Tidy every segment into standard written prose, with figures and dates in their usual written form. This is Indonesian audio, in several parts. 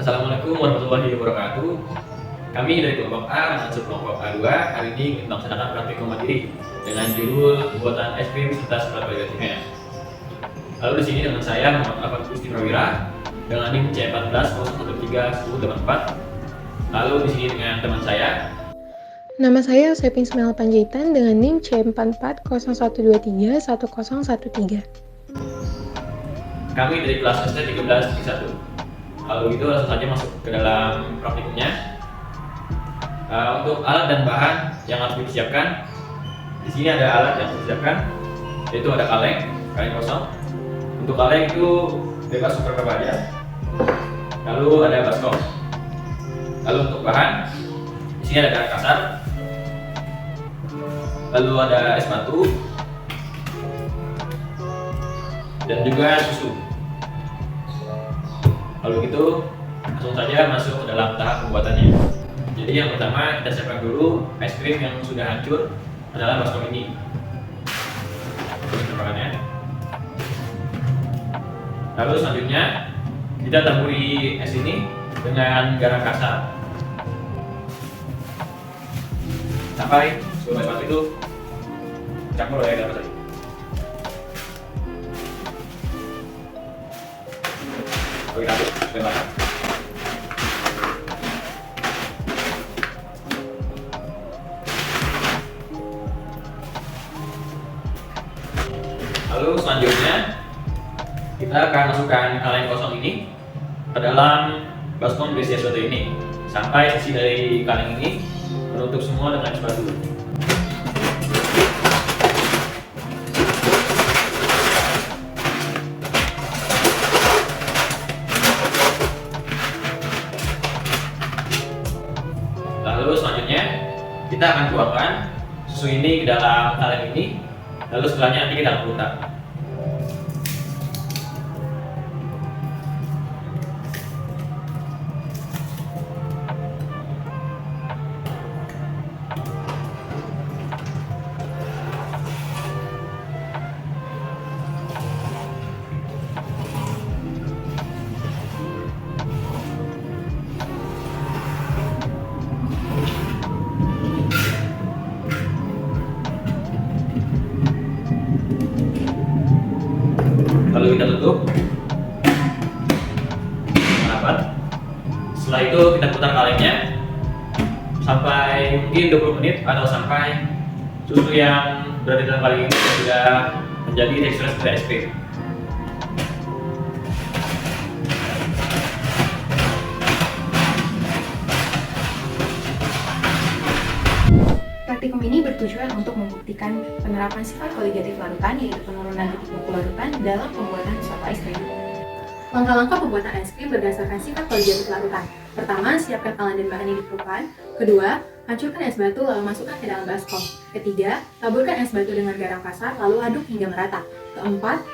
Assalamualaikum warahmatullahi wabarakatuh. Kami dari kelompok A masuk kelompok A2 hari ini melaksanakan praktikum mandiri dengan judul pembuatan es krim serta surat kualitatifnya. Lalu di sini dengan saya Muhammad Afan Gusti Prawira dengan NIM C1401131084. Lalu di sini dengan teman saya. Nama saya Sepin Ismail Panjaitan dengan NIM C4401231013. Kami dari kelas SD 13 Lalu itu langsung saja masuk ke dalam praktikumnya. Untuk alat dan bahan yang harus disiapkan, di sini ada alat yang harus disiapkan, yaitu ada kaleng kosong. Untuk kaleng itu bebas berapa aja. Lalu ada baskom. Lalu untuk bahan, di sini ada garam kasar. Lalu ada es batu dan juga susu. Lalu gitu langsung saja masuk ke dalam tahap pembuatannya. Jadi yang pertama kita siapkan dulu es krim yang sudah hancur adalah baskom ini. Lalu selanjutnya kita taburi es ini dengan garam kasar sampai es batu itu campur oleh garam kasar. Lalu kita aduk sampai matang. Lalu selanjutnya kita akan masukkan kaleng kosong ini ke dalam baskom berisi es batu ini sampai sisi dari kaleng ini menutup semua dengan es batu. Lalu selanjutnya kita akan tuangkan susu ini ke dalam kaleng ini. Lalu setelahnya nanti kita akan putar. Lalu kita tutup rapat. Setelah itu kita putar kalengnya sampai mungkin 20 menit atau sampai susu yang berada dalam kaleng ini sudah menjadi tekstur seperti es krim. Praktikum ini bertujuan untuk membuktikan penerapan sifat koligatif larutan, yaitu penurunan titik beku larutan dalam pembuatan suatu es krim. Langkah-langkah pembuatan es krim berdasarkan sifat koligatif larutan. Pertama, siapkan alat dan bahan yang diperlukan. Kedua, hancurkan es batu lalu masukkan ke dalam baskom. Ketiga, taburkan es batu dengan garam kasar lalu aduk hingga merata. Keempat,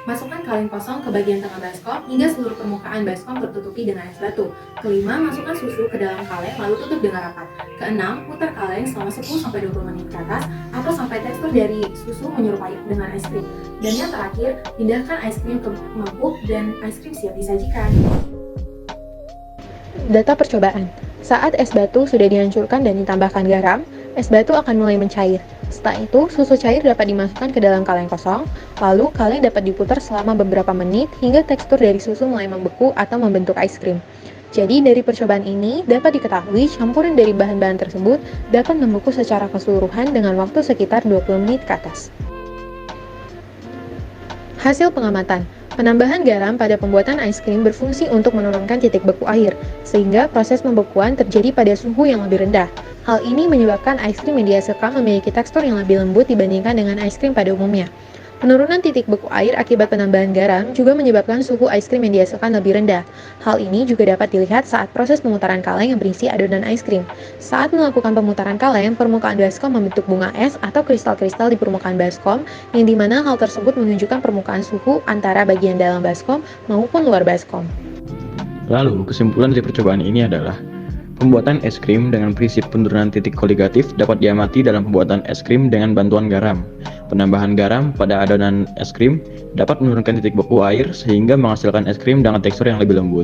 masukkan kaleng kosong ke bagian tengah baskom hingga seluruh permukaan baskom tertutupi dengan es batu. Kelima, masukkan susu ke dalam kaleng lalu tutup dengan rapat. Keenam, putar kaleng selama 10-20 menit ke atas atau sampai tekstur dari susu menyerupai dengan es krim. Dan yang terakhir, pindahkan es krim ke mangkuk dan es krim siap disajikan. Data percobaan. Saat es batu sudah dihancurkan dan ditambahkan garam, es batu akan mulai mencair. Setelah itu, susu cair dapat dimasukkan ke dalam kaleng kosong, lalu kaleng dapat diputar selama beberapa menit hingga tekstur dari susu mulai membeku atau membentuk es krim. Jadi dari percobaan ini dapat diketahui campuran dari bahan-bahan tersebut dapat membeku secara keseluruhan dengan waktu sekitar 20 menit ke atas. Hasil pengamatan. Penambahan garam pada pembuatan es krim berfungsi untuk menurunkan titik beku air, sehingga proses pembekuan terjadi pada suhu yang lebih rendah. Hal ini menyebabkan es krim yang dihasilkan memiliki tekstur yang lebih lembut dibandingkan dengan es krim pada umumnya. Penurunan titik beku air akibat penambahan garam juga menyebabkan suhu es krim yang dihasilkan lebih rendah. Hal ini juga dapat dilihat saat proses pemutaran kaleng yang berisi adonan es krim. Saat melakukan pemutaran kaleng, permukaan baskom membentuk bunga es atau kristal-kristal di permukaan baskom, yang dimana hal tersebut menunjukkan permukaan suhu antara bagian dalam baskom maupun luar baskom. Lalu, kesimpulan dari percobaan ini adalah pembuatan es krim dengan prinsip penurunan titik koligatif dapat diamati dalam pembuatan es krim dengan bantuan garam. Penambahan garam pada adonan es krim dapat menurunkan titik beku air sehingga menghasilkan es krim dengan tekstur yang lebih lembut.